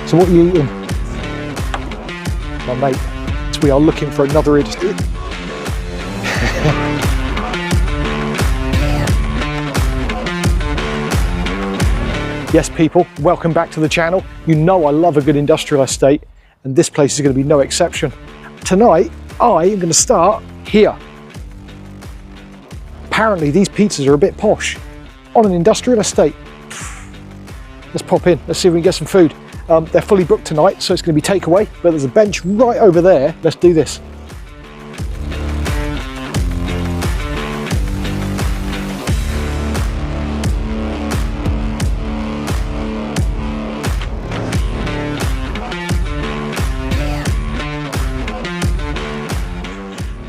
So what are you eating? My mate. So we are looking for another industry. Yes people, welcome back to the channel. You know I love a good industrial estate and this place is going to be no exception. Tonight I am going to start here. Apparently these pizzas are a bit posh on an industrial estate. Let's pop in, let's see if we can get some food. They're fully booked tonight, so it's going to be takeaway, but there's a bench right over there. Let's do this.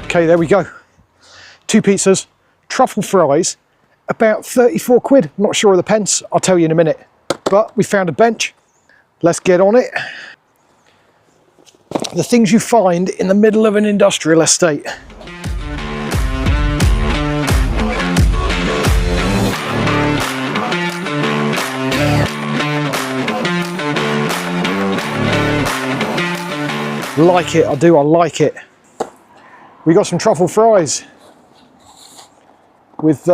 Okay, there we go. 2 pizzas, truffle fries, about 34 quid. I'm not sure of the pence, I'll tell you in a minute. But we found a bench. Let's get on it. The things you find in the middle of an industrial estate. Like it, I do, I like it. We got some truffle fries with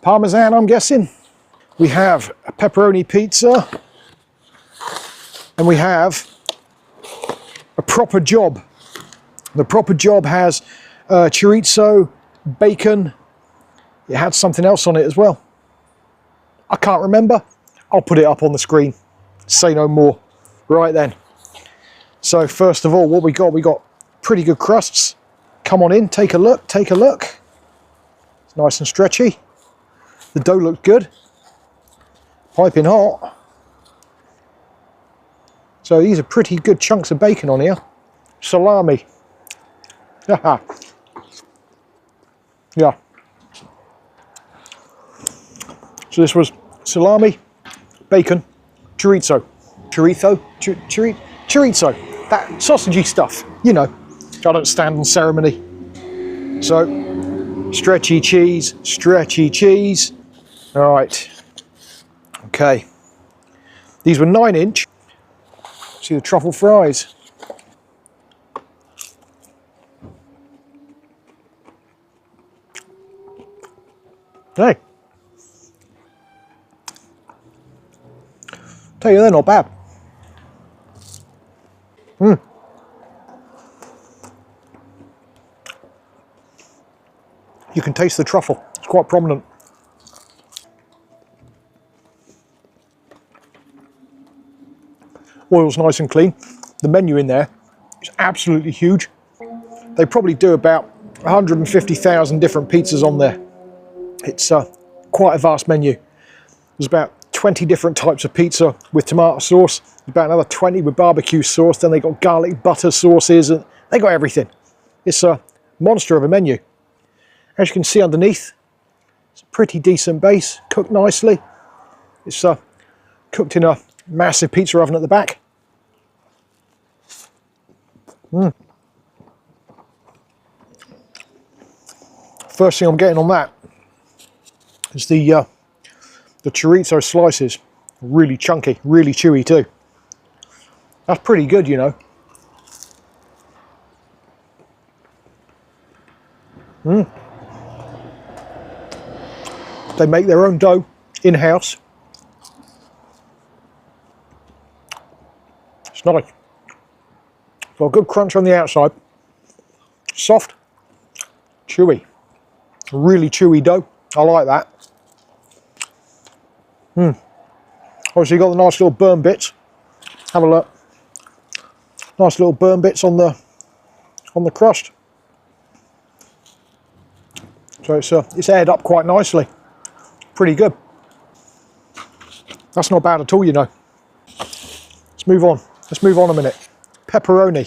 parmesan, I'm guessing. We have a pepperoni pizza. And we have a proper job. The proper job has chorizo, bacon. It had something else on it as well. I can't remember. I'll put it up on the screen. Say no more. Right then. So first of all, what we got pretty good crusts. Come on in, take a look, take a look. It's nice and stretchy. The dough looks good. Piping hot. So these are pretty good chunks of bacon on here. Salami. Yeah. So this was salami, bacon, chorizo. Chorizo. That sausagey stuff, you know. I don't stand on ceremony. So, stretchy cheese, stretchy cheese. All right. Okay. These were 9-inch. See the truffle fries. Hey. Tell you, they're not bad. You can taste the truffle. It's quite prominent. Oil's nice and clean. The menu in there is absolutely huge. They probably do about 150,000 different pizzas on there. It's quite a vast menu. There's about 20 different types of pizza with tomato sauce, about another 20 with barbecue sauce, then they got garlic butter sauces, and they got everything. It's a monster of a menu. As you can see underneath, it's a pretty decent base, cooked nicely. It's cooked in a massive pizza oven at the back. First thing I'm getting on that is the chorizo slices. Really chunky, really chewy too. That's pretty good, you know. They make their own dough in-house. It's nice. Got a good crunch on the outside. Soft, chewy. Really chewy dough. I like that. Obviously you got the nice little burn bits. Have a look. Nice little burn bits on the crust. So it's aired up quite nicely. Pretty good. That's not bad at all, you know. Let's move on. Let's move on a minute. Pepperoni.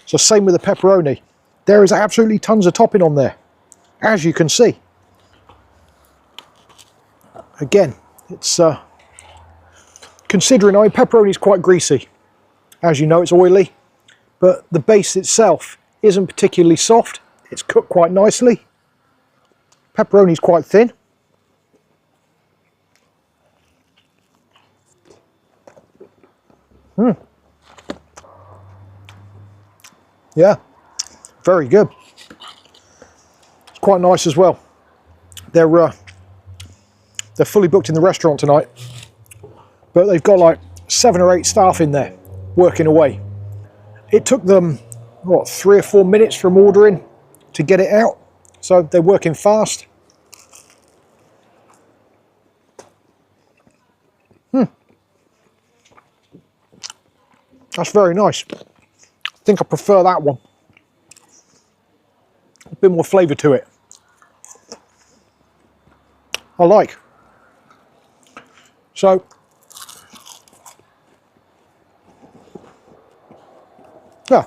So same with the pepperoni. There is absolutely tons of topping on there, as you can see. Again, it's considering, I mean, pepperoni is quite greasy. As you know, it's oily, but the base itself isn't particularly soft. It's cooked quite nicely. Pepperoni is quite thin. Yeah, very good. It's quite nice as well. They're fully booked in the restaurant tonight, but they've got like 7 or 8 staff in there working away. It took them, what, 3 or 4 minutes from ordering to get it out, so they're working fast. That's very nice. I think I prefer that one. A bit more flavour to it. I like. So, yeah.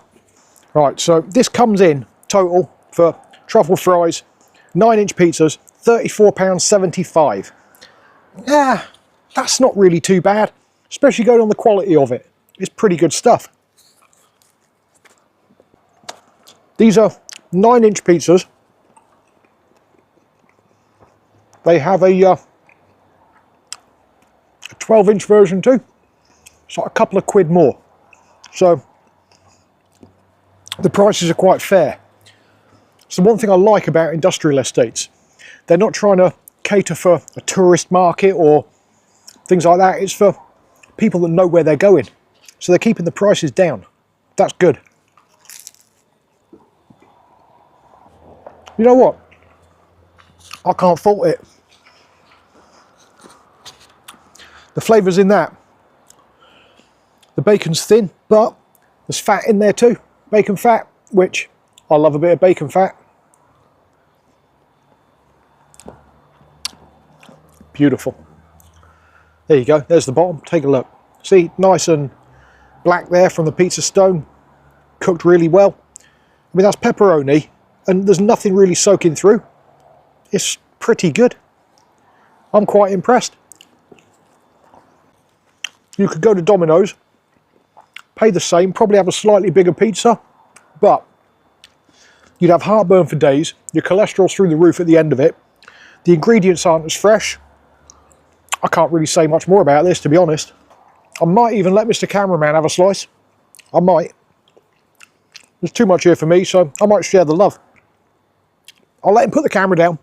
Right, so this comes in total for truffle fries, 9-inch pizzas, £34.75. Yeah, that's not really too bad, especially going on the quality of it. It's pretty good stuff. These are 9-inch pizzas. They have a 12-inch version too. It's like a couple of quid more. So the prices are quite fair. So one thing I like about industrial estates, they're not trying to cater for a tourist market or things like that. It's for people that know where they're going. So they're keeping the prices down. That's good. You know what? I can't fault it. The flavour's in that. The bacon's thin, but there's fat in there too. Bacon fat, which I love a bit of bacon fat. Beautiful. There you go, there's the bottom, take a look. See, nice and black there from the pizza stone, cooked really well. I mean, that's pepperoni, and there's nothing really soaking through. It's pretty good. I'm quite impressed. You could go to Domino's, pay the same, probably have a slightly bigger pizza, but you'd have heartburn for days, your cholesterol's through the roof at the end of it, the ingredients aren't as fresh. I can't really say much more about this, to be honest. I might even let Mr. Cameraman have a slice. I might. There's too much here for me, so I might share the love. I'll let him put the camera down.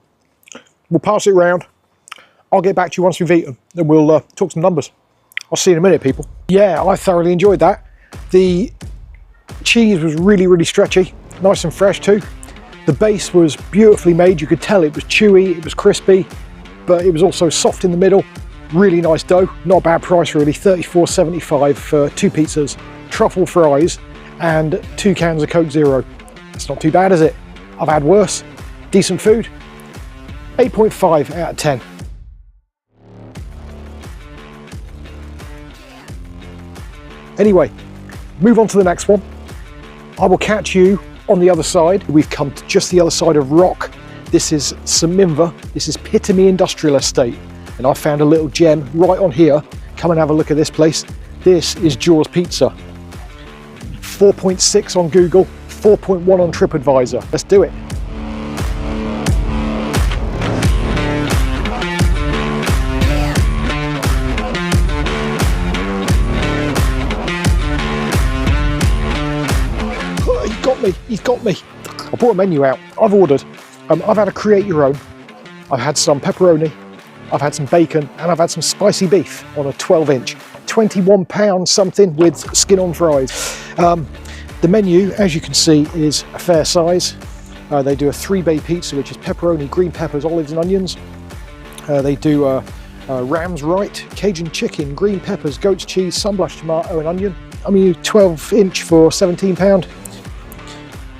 We'll pass it round. I'll get back to you once we've eaten, and we'll talk some numbers. I'll see you in a minute, people. Yeah, I thoroughly enjoyed that. The cheese was really, really stretchy. Nice and fresh too. The base was beautifully made. You could tell it was chewy, it was crispy, but it was also soft in the middle. Really nice dough. Not a bad price really. £34.75 for 2 pizzas, truffle fries, and 2 cans of Coke Zero. It's not too bad, is it? I've had worse. Decent food. 8.5 out of 10. Anyway, move on to the next one. I will catch you on the other side. We've come to just the other side of Rock. This is St Minver. This is Pitamy Industrial Estate. And I found a little gem right on here. Come and have a look at this place. This is Jaws Pizza. 4.6 on Google, 4.1 on TripAdvisor. Let's do it. He's got me. I brought a menu out. I've ordered. I've had a create your own. I've had some pepperoni. I've had some bacon, and I've had some spicy beef on a 12-inch. £21 something with skin on fries. The menu, as you can see, is a fair size. They do a 3-bay pizza, which is pepperoni, green peppers, olives, and onions. They do ram's right, Cajun chicken, green peppers, goat's cheese, sunblush tomato, and onion. I mean, 12-inch for £17.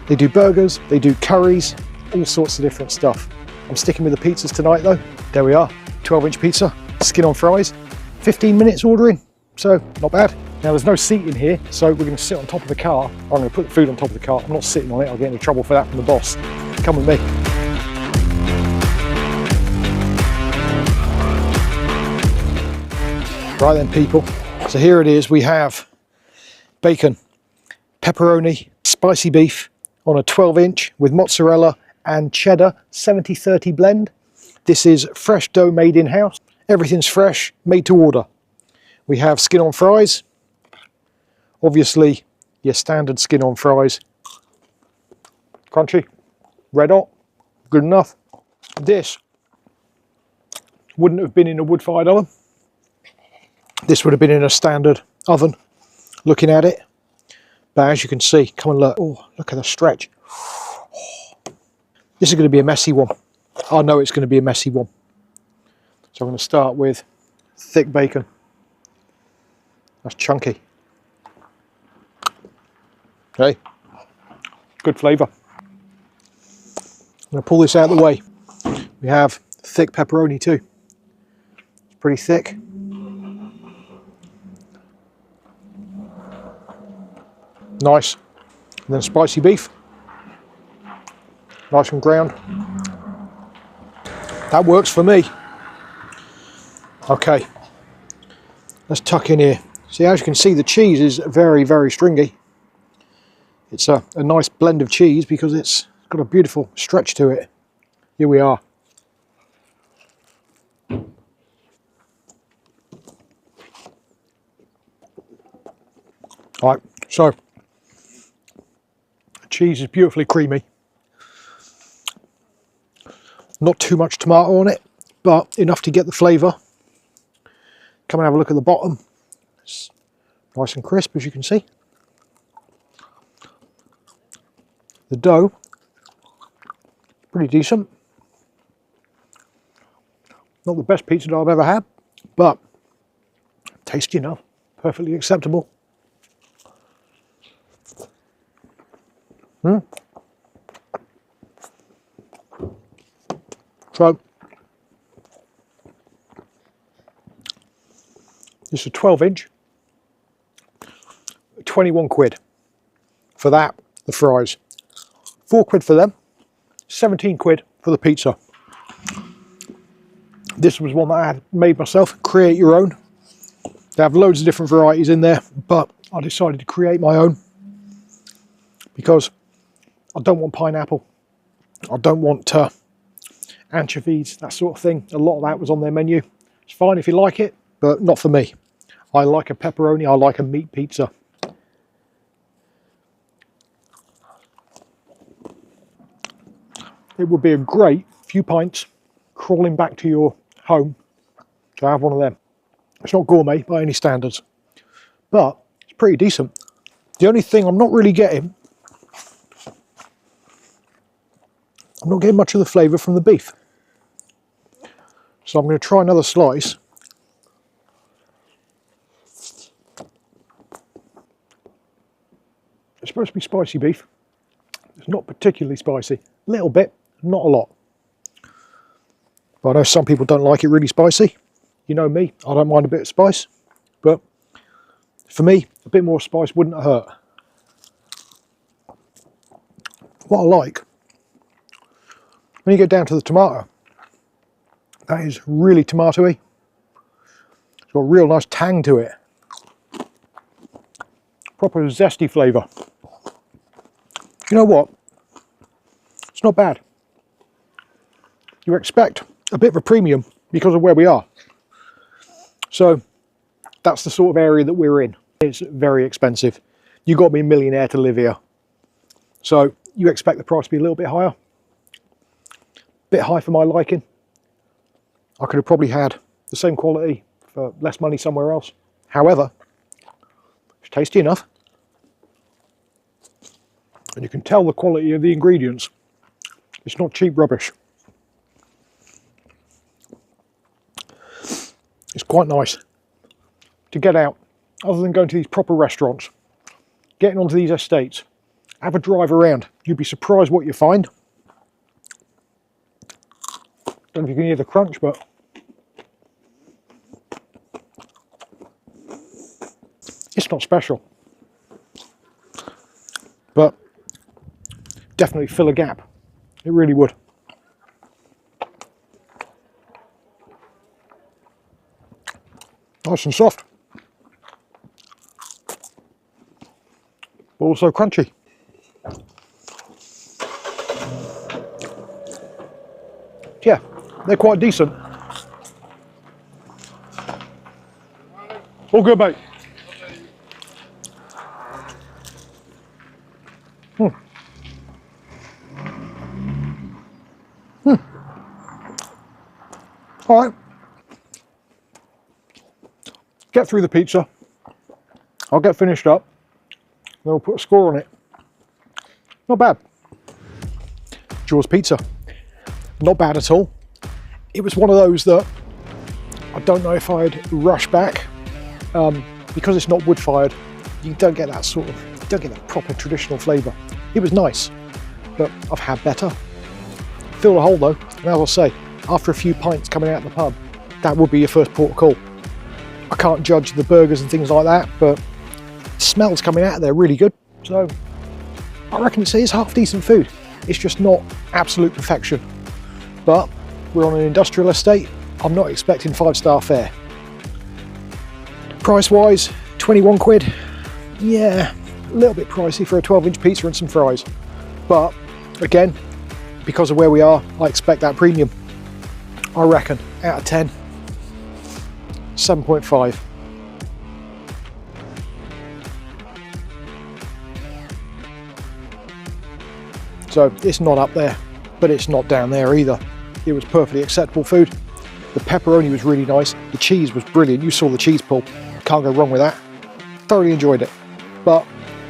They do burgers, they do curries, all sorts of different stuff. I'm sticking with the pizzas tonight though. There we are, 12-inch pizza, skin on fries, 15 minutes ordering, so not bad. Now there's no seat in here, so we're gonna sit on top of the car. I'm gonna put the food on top of the car. I'm not sitting on it, I'll get into trouble for that from the boss. Come with me. Right then people, so here it is. We have bacon, pepperoni, spicy beef, on a 12-inch with mozzarella and cheddar, 70-30 blend. This is fresh dough made in-house. Everything's fresh, made to order. We have skin on fries. Obviously, your standard skin on fries. Crunchy, red hot, good enough. This wouldn't have been in a wood-fired oven. This would have been in a standard oven, looking at it. But as you can see, come and look. Oh, look at the stretch. This is going to be a messy one. I know it's going to be a messy one. So I'm going to start with thick bacon. That's chunky. Okay, good flavour. I'm going to pull this out of the way. We have thick pepperoni too. It's pretty thick. Nice. And then spicy beef. Nice and ground. That works for me. Okay, let's tuck in here. See, as you can see, the cheese is very, very stringy. It's a nice blend of cheese because it's got a beautiful stretch to it. Here we are. All right, so the cheese is beautifully creamy. Not too much tomato on it, but enough to get the flavour. Come and have a look at the bottom. It's nice and crisp, as you can see. The dough, pretty decent. Not the best pizza dough I've ever had, but tasty enough, perfectly acceptable. So, this is a 12-inch, 21 quid for that, the fries. 4 quid for them, 17 quid for the pizza. This was one that I had made myself, create your own. They have loads of different varieties in there, but I decided to create my own because I don't want pineapple. I don't want anchovies, that sort of thing. A lot of that was on their menu. It's fine if you like it, but not for me. I like a pepperoni, I like a meat pizza. It would be a great few pints crawling back to your home to have one of them. It's not gourmet by any standards, but it's pretty decent. The only thing I'm not really getting, I'm not getting much of the flavour from the beef. So I'm going to try another slice. It's supposed to be spicy beef. It's not particularly spicy. A little bit, not a lot. But I know some people don't like it really spicy. You know me, I don't mind a bit of spice. But for me, a bit more spice wouldn't hurt. What I like, when you get down to the tomato, that is really tomatoey. It's got a real nice tang to it. Proper zesty flavour. You know what? It's not bad. You expect a bit of a premium because of where we are. So that's the sort of area that we're in. It's very expensive. You've got to be a millionaire to live here. So you expect the price to be a little bit higher. Bit high for my liking. I could have probably had the same quality for less money somewhere else. However, it's tasty enough. And you can tell the quality of the ingredients. It's not cheap rubbish. It's quite nice to get out, other than going to these proper restaurants, getting onto these estates, have a drive around. You'd be surprised what you find. Don't know if you can hear the crunch, but it's not special. But definitely fill a gap. It really would. Nice and soft. But also crunchy. Yeah, they're quite decent. All good, mate. All right. Get through the pizza. I'll get finished up. Then we'll put a score on it. Not bad. Jaws pizza. Not bad at all. It was one of those that I don't know if I'd rush back. Because it's not wood fired, you don't get that sort of, you don't get that proper traditional flavour. It was nice, but I've had better. Filled a hole though, and as I say, after a few pints coming out of the pub, that would be your first port of call. I can't judge the burgers and things like that, but the smells coming out of there really good. So I reckon it's half decent food. It's just not absolute perfection. But we're on an industrial estate. I'm not expecting 5-star fare. Price wise, 21 quid. Yeah, a little bit pricey for a 12-inch pizza and some fries. But again, because of where we are, I expect that premium. I reckon out of 10, 7.5. So it's not up there, but it's not down there either. It was perfectly acceptable food. The pepperoni was really nice. The cheese was brilliant. You saw the cheese pull. Can't go wrong with that. Thoroughly enjoyed it, but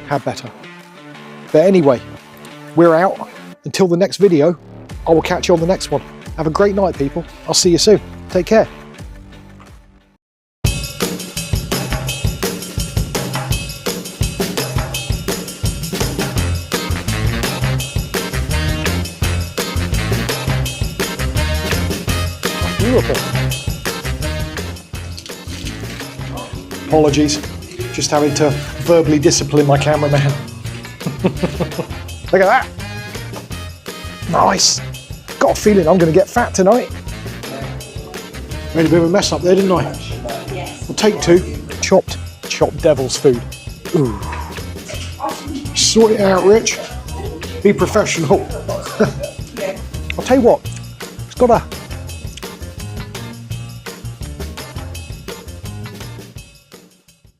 had better. But anyway, we're out. Until the next video, I will catch you on the next one. Have a great night, people. I'll see you soon. Take care. Beautiful. Apologies, just having to verbally discipline my cameraman. Look at that. Nice. Got a feeling I'm going to get fat tonight. Made a bit of a mess up there, didn't I? Yes. We'll take 2. Chopped devil's food. Ooh. Sort it out, Rich. Be professional. I'll tell you what, it's got a